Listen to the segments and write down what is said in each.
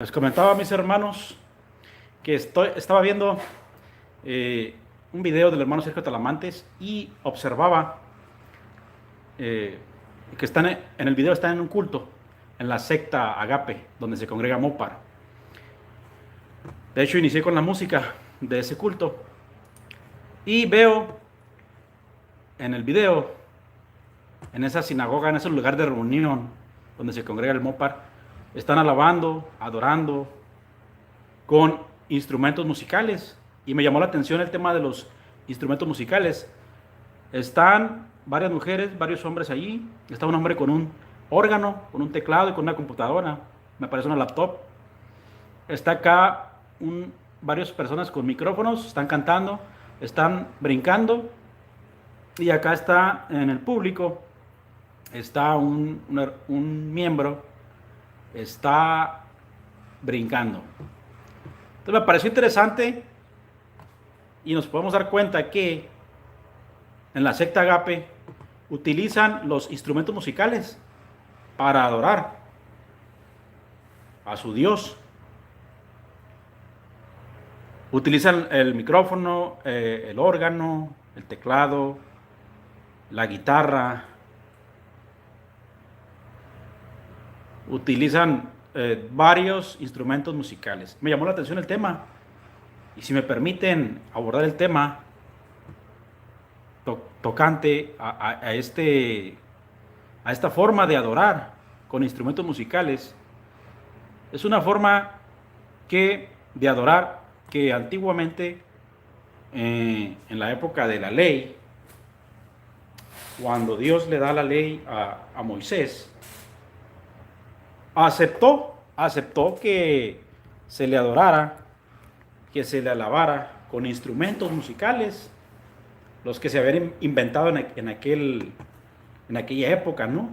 Les comentaba a mis hermanos que estaba viendo un video del hermano Sergio Talamantes y observaba eh, que en el video están en un culto, en la secta Agape, donde se congrega Mopar. De hecho, inicié con la música de ese culto y veo en el video, en esa sinagoga, en ese lugar de reunión donde se congrega el Mopar, están alabando, adorando con instrumentos musicales. Y me llamó la atención el tema de los instrumentos musicales. Están varias mujeres, varios hombres allí. Está un hombre con un órgano, con un teclado y con una computadora. Me parece una laptop. Está acá varias personas con micrófonos, están cantando, están brincando. Y acá está en el público, está un miembro, está brincando. Entonces me pareció interesante y nos podemos dar cuenta que en la secta Agape utilizan los instrumentos musicales para adorar a su Dios. Utilizan el micrófono, el órgano, el teclado, la guitarra. Utilizan varios instrumentos musicales. Me llamó la atención el tema. Y si me permiten abordar el tema tocante a esta forma de adorar con instrumentos musicales, es una forma de adorar que antiguamente, en la época de la ley, cuando Dios le da la ley a Moisés, aceptó que se le adorara, que se le alabara con instrumentos musicales, los que se habían inventado en aquella época, ¿no?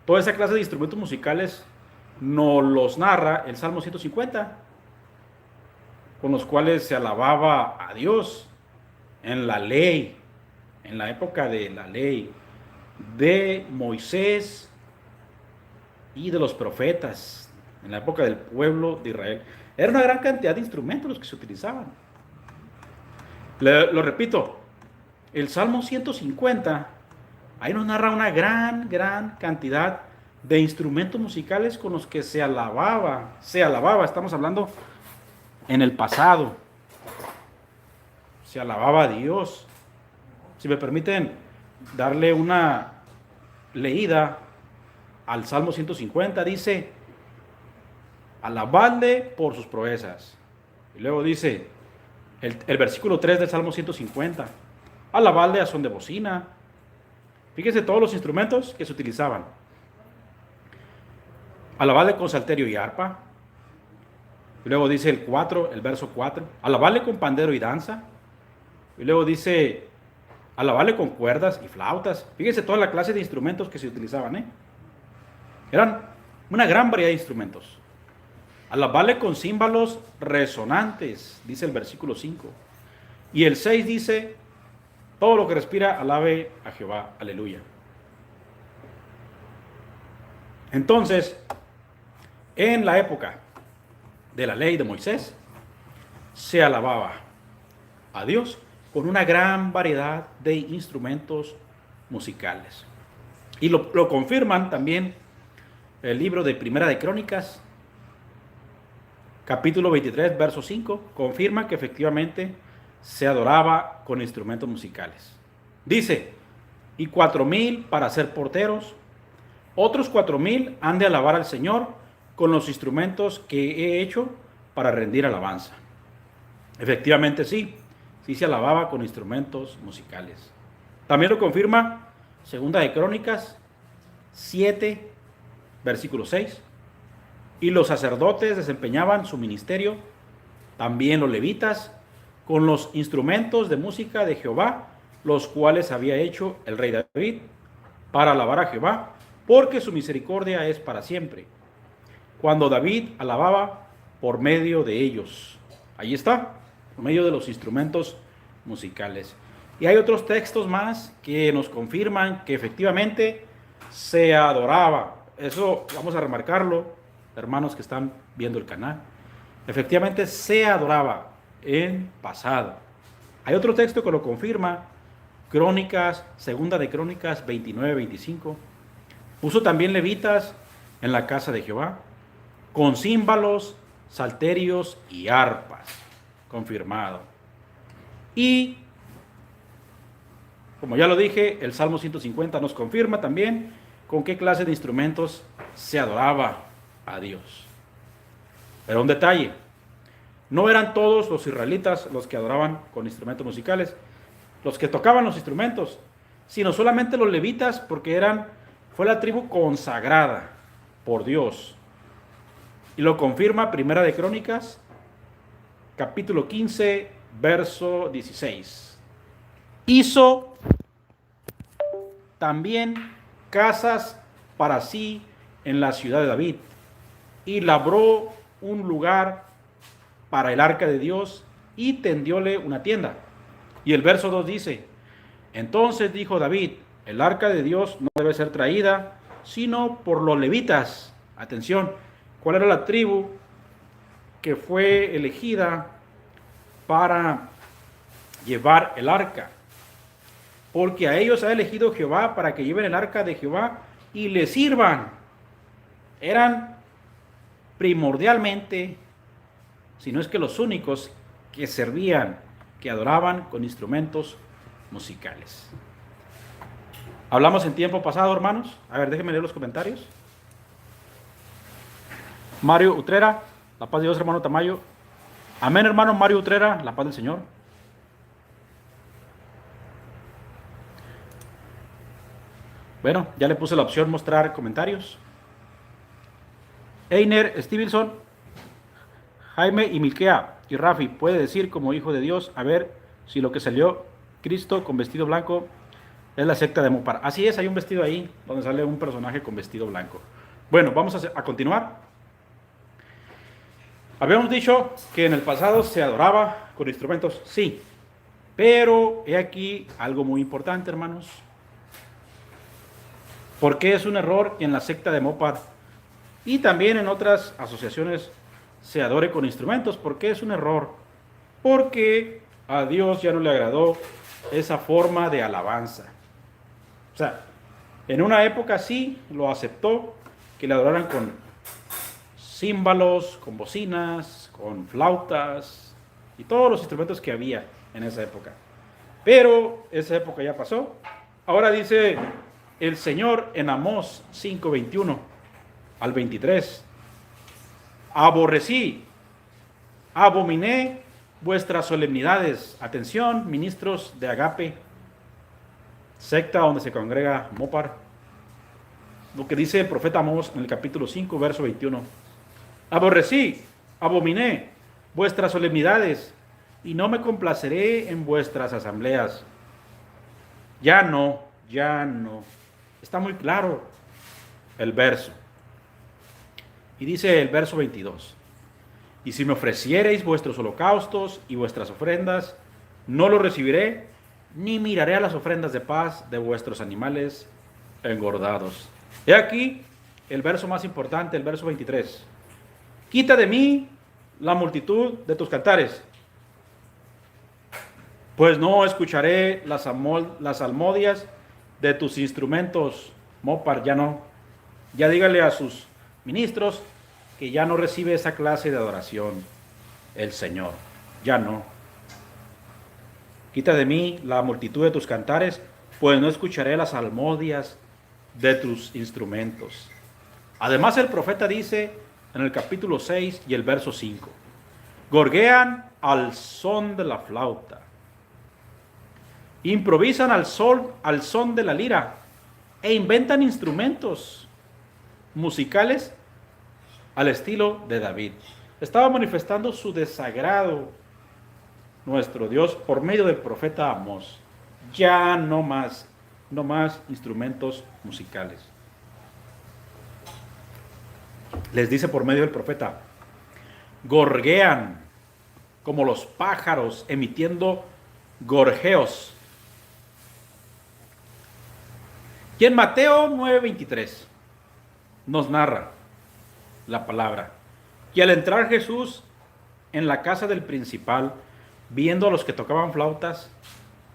Toda esa clase de instrumentos musicales nos los narra el Salmo 150, con los cuales se alababa a Dios en la ley, en la época de la ley de Moisés y de los profetas, en la época del pueblo de Israel. Era una gran cantidad de instrumentos los que se utilizaban. Lo repito, el Salmo 150, ahí nos narra una gran cantidad de instrumentos musicales con los que se alababa, estamos hablando en el pasado, se alababa a Dios. Si me permiten darle una leída al Salmo 150, dice: alabadle por sus proezas. Y luego dice el versículo 3 del Salmo 150, alabadle a son de bocina. Fíjese todos los instrumentos que se utilizaban. Alabadle con salterio y arpa. Y luego dice el verso 4, alabadle con pandero y danza. Y luego dice, alabadle con cuerdas y flautas. Fíjese toda la clase de instrumentos que se utilizaban, Eran una gran variedad de instrumentos. Alabadle con címbalos resonantes, dice el versículo 5. Y el 6 dice, todo lo que respira, alabe a Jehová, aleluya. Entonces, en la época de la ley de Moisés, se alababa a Dios con una gran variedad de instrumentos musicales. Y lo confirman también el libro de Primera de Crónicas, capítulo 23, verso 5, confirma que efectivamente se adoraba con instrumentos musicales. Dice, y 4,000 para ser porteros, otros 4,000 han de alabar al Señor con los instrumentos que he hecho para rendir alabanza. Efectivamente sí se alababa con instrumentos musicales. También lo confirma Segunda de Crónicas 7, versículo 6. Y los sacerdotes desempeñaban su ministerio, también los levitas, con los instrumentos de música de Jehová, los cuales había hecho el rey David, para alabar a Jehová, porque su misericordia es para siempre. Cuando David alababa por medio de ellos. Ahí está, por medio de los instrumentos musicales. Y hay otros textos más que nos confirman que efectivamente se adoraba. Eso vamos a remarcarlo hermanos que están viendo el canal. Efectivamente se adoraba en pasado. Hay otro texto que lo confirma, Crónicas, segunda de Crónicas 29-25. Puso también levitas en la casa de Jehová, con címbalos, salterios y arpas. Confirmado. Y, como ya lo dije, el Salmo 150 nos confirma también con qué clase de instrumentos se adoraba a Dios. Pero un detalle, no eran todos los israelitas los que adoraban con instrumentos musicales, los que tocaban los instrumentos, sino solamente los levitas, porque fue la tribu consagrada por Dios. Y lo confirma Primera de Crónicas, capítulo 15, verso 16. Hizo también casas para sí en la ciudad de David, y labró un lugar para el arca de Dios, y tendióle una tienda. Y el verso 2 dice: entonces dijo David, el arca de Dios no debe ser traída, sino por los levitas. Atención, ¿cuál era la tribu que fue elegida para llevar el arca? Porque a ellos ha elegido Jehová para que lleven el arca de Jehová y le sirvan. Eran primordialmente, si no es que los únicos, que servían, que adoraban con instrumentos musicales. Hablamos en tiempo pasado, hermanos. A ver, déjenme leer los comentarios. Mario Utrera, la paz de Dios, hermano Tamayo. Amén, hermano Mario Utrera, la paz del Señor. Bueno, ya le puse la opción mostrar comentarios. Einer Stevenson, Jaime y Milkea y Rafi, puede decir como hijo de Dios, a ver si lo que salió Cristo con vestido blanco es la secta de Mopar. Así es, hay un vestido ahí donde sale un personaje con vestido blanco. Bueno, vamos a continuar. Habíamos dicho que en el pasado se adoraba con instrumentos, sí, pero he aquí algo muy importante, hermanos. ¿Por qué es un error que en la secta de Mopar y también en otras asociaciones se adore con instrumentos? ¿Por qué es un error? Porque a Dios ya no le agradó esa forma de alabanza. O sea, en una época sí lo aceptó, que le adoraran con címbalos, con bocinas, con flautas y todos los instrumentos que había en esa época. Pero esa época ya pasó. Ahora dice el Señor en Amós 5:21 al 23. Aborrecí, abominé vuestras solemnidades. Atención, ministros de Agape, secta donde se congrega Mopar. Lo que dice el profeta Amós en el capítulo 5, verso 21. Aborrecí, abominé vuestras solemnidades, y no me complaceré en vuestras asambleas. Ya no. Está muy claro el verso. Y dice el verso 22. Y si me ofreciereis vuestros holocaustos y vuestras ofrendas, no los recibiré, ni miraré a las ofrendas de paz de vuestros animales engordados. He aquí el verso más importante, el verso 23. Quita de mí la multitud de tus cantares, pues no escucharé las salmodias de tus instrumentos. Mopar, ya no. Ya dígale a sus ministros que ya no recibe esa clase de adoración el Señor. Ya no. Quita de mí la multitud de tus cantares, pues no escucharé las salmodias de tus instrumentos. Además, el profeta dice en el capítulo 6 y el verso 5: gorguean al son de la flauta, improvisan al son de la lira, e inventan instrumentos musicales al estilo de David. Estaba manifestando su desagrado nuestro Dios por medio del profeta Amós. Ya no más instrumentos musicales. Les dice por medio del profeta: gorguean como los pájaros, emitiendo gorjeos. Y en Mateo 9:23 nos narra: la palabra. Y al entrar Jesús en la casa del principal, viendo a los que tocaban flautas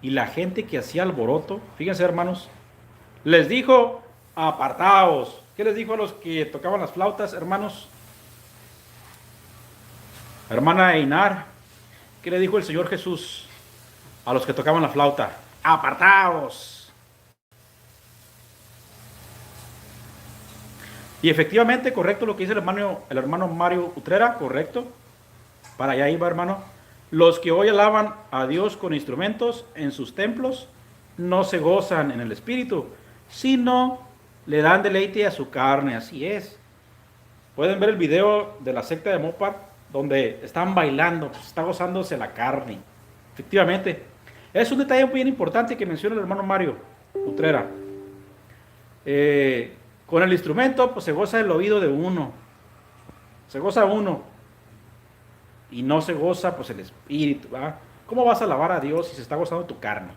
y la gente que hacía alboroto, fíjense hermanos, les dijo, apartaos. ¿Qué les dijo a los que tocaban las flautas, hermanos? Hermana Einar, ¿qué le dijo el Señor Jesús a los que tocaban la flauta? Apartaos. Y efectivamente, correcto lo que dice el hermano Mario Utrera, correcto. Para allá iba, hermano. Los que hoy alaban a Dios con instrumentos en sus templos no se gozan en el espíritu, sino le dan deleite a su carne. Así es. Pueden ver el video de la secta de Mopar, donde están bailando, pues está gozándose la carne. Efectivamente. Es un detalle bien importante que menciona el hermano Mario Utrera. Con el instrumento, pues se goza el oído de uno. Se goza uno. Y no se goza, pues el espíritu. ¿Va? ¿Cómo vas a alabar a Dios si se está gozando tu carne?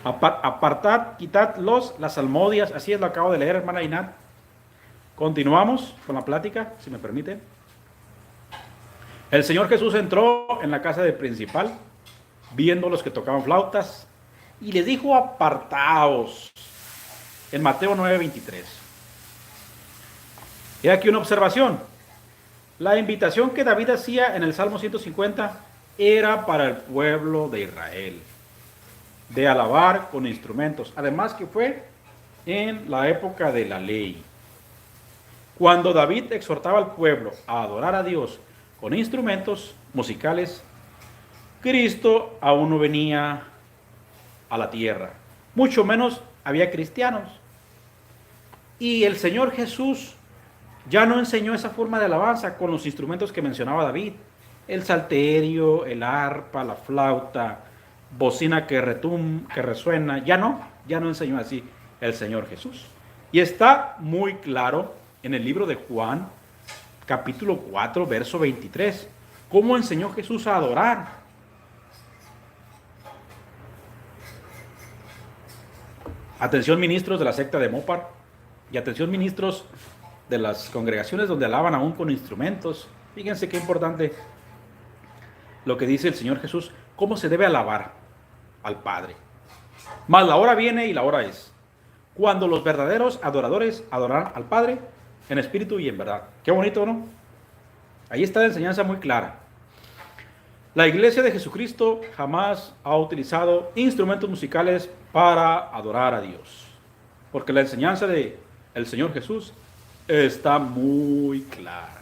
Apartad, quitad las salmodias. Así es, lo acabo de leer, hermana Inat. Continuamos con la plática, si me permite. El Señor Jesús entró en la casa del principal, viendo los que tocaban flautas, y les dijo, apartaos. En Mateo 9:23. Y aquí una observación. La invitación que David hacía en el Salmo 150 era para el pueblo de Israel, de alabar con instrumentos. Además que fue en la época de la ley. Cuando David exhortaba al pueblo a adorar a Dios con instrumentos musicales, Cristo aún no venía a la tierra. Mucho menos había cristianos. Y el Señor Jesús ya no enseñó esa forma de alabanza con los instrumentos que mencionaba David. El salterio, el arpa, la flauta, bocina que resuena. Ya no enseñó así el Señor Jesús. Y está muy claro en el libro de Juan, capítulo 4, verso 23, cómo enseñó Jesús a adorar. Atención ministros de la secta de Mopar y atención ministros de las congregaciones donde alaban aún con instrumentos. Fíjense qué importante lo que dice el Señor Jesús, cómo se debe alabar al Padre. Mas la hora viene y la hora es, cuando los verdaderos adoradores adorarán al Padre en espíritu y en verdad. Qué bonito, ¿no? Ahí está la enseñanza muy clara. La iglesia de Jesucristo jamás ha utilizado instrumentos musicales para adorar a Dios, porque la enseñanza del Señor Jesús está muy clara.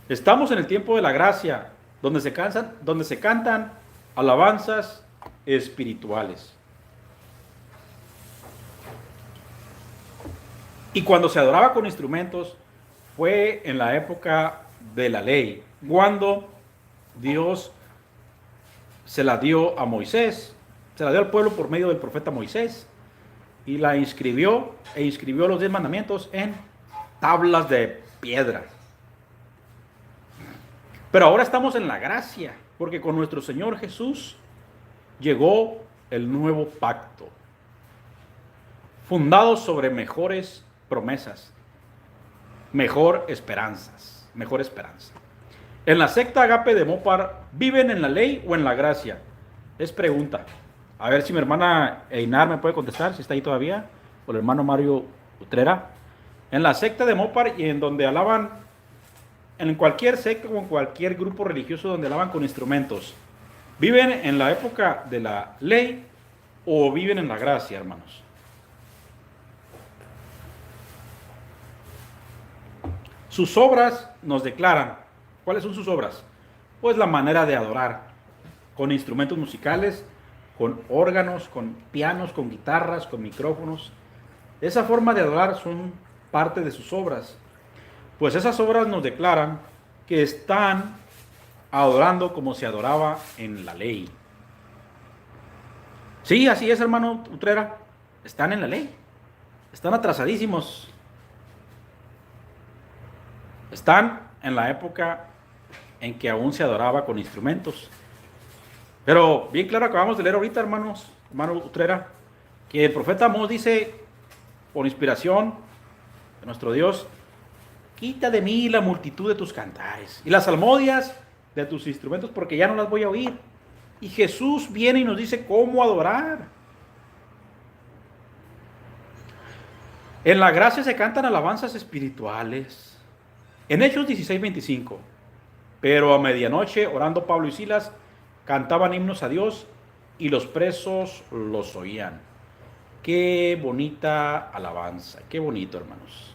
Estamos en el tiempo de la gracia, donde se cantan alabanzas espirituales. Y cuando se adoraba con instrumentos fue en la época de la ley, cuando Dios se la dio a Moisés, se la dio al pueblo por medio del profeta Moisés, y la inscribió los 10 mandamientos en tablas de piedra. Pero ahora estamos en la gracia, porque con nuestro Señor Jesús llegó el nuevo pacto, fundado sobre mejores promesas, mejor esperanza. En la secta Agape de Mopar, ¿viven en la ley o en la gracia? Es pregunta. A ver si mi hermana Einar me puede contestar, si está ahí todavía, o el hermano Mario Utrera. En la secta de Mopar y en donde alaban, en cualquier secta o en cualquier grupo religioso donde alaban con instrumentos, ¿viven en la época de la ley o viven en la gracia, hermanos? Sus obras nos declaran. ¿Cuáles son sus obras? Pues la manera de adorar, con instrumentos musicales, con órganos, con pianos, con guitarras, con micrófonos. Esa forma de adorar son parte de sus obras. Pues esas obras nos declaran que están adorando como se adoraba en la ley. Sí, así es, hermano Utrera. Están en la ley. Están atrasadísimos. Están en la época en que aún se adoraba con instrumentos. Pero bien claro, acabamos de leer ahorita, hermano Utrera, que el profeta Amós dice por inspiración de nuestro Dios, quita de mí la multitud de tus cantares y las salmodias de tus instrumentos, porque ya no las voy a oír. Y Jesús viene y nos dice cómo adorar. En la gracia se cantan alabanzas espirituales. En Hechos 16:25. Pero a medianoche, orando Pablo y Silas, cantaban himnos a Dios y los presos los oían. Qué bonita alabanza, qué bonito, hermanos.